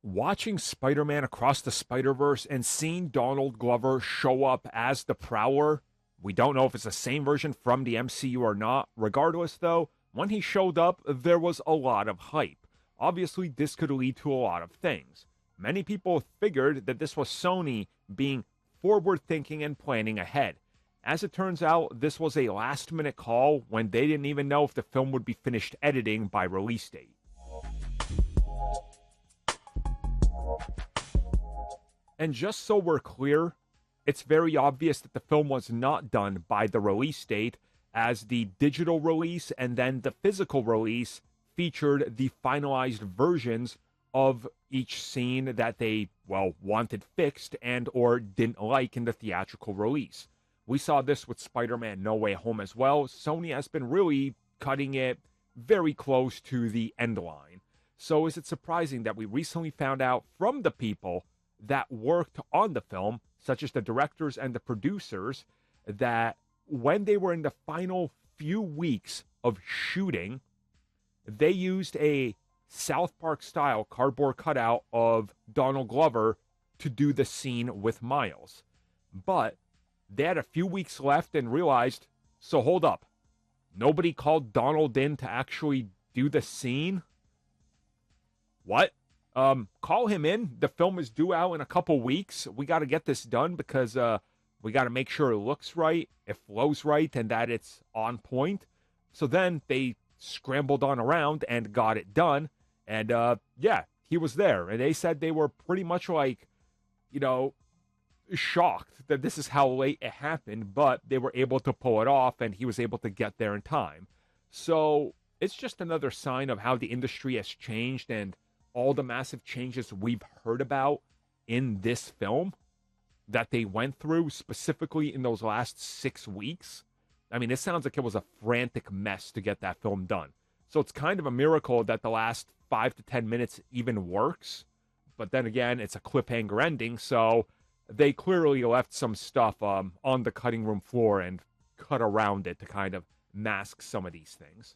Watching Spider-Man Across the Spider-Verse and seeing Donald Glover show up as the Prowler, we don't know if it's the same version from the MCU or not. Regardless, though, when he showed up, there was a lot of hype. Obviously, this could lead to a lot of things. Many people figured that this was Sony being forward-thinking and planning ahead. As it turns out, this was a last-minute call when they didn't even know if the film would be finished editing by release date. And just so we're clear, it's very obvious that the film was not done by the release date, as the digital release and then the physical release featured the finalized versions of each scene that they, wanted fixed and or didn't like in the theatrical release. We saw this with Spider-Man No Way Home as well. Sony has been really cutting it very close to the end line. So is it surprising that we recently found out from the people that worked on the film, such as the directors and the producers, that when they were in the final few weeks of shooting, they used a South Park style cardboard cutout of Donald Glover to do the scene with Miles. But they had a few weeks left and realized, so hold up, nobody called Donald in to actually do the scene? What? Call him in. The film is due out in a couple weeks. We got to get this done because we got to make sure it looks right, it flows right, and that it's on point. So then they scrambled on around and got it done. And he was there. And they said they were pretty much like, shocked that this is how late it happened, but they were able to pull it off and he was able to get there in time. So it's just another sign of how the industry has changed and all the massive changes we've heard about in this film that they went through specifically in those last 6 weeks. I mean, it sounds like it was a frantic mess to get that film done. So it's kind of a miracle that the last 5 to 10 minutes even works. But then again, it's a cliffhanger ending, so they clearly left some stuff on the cutting room floor and cut around it to kind of mask some of these things.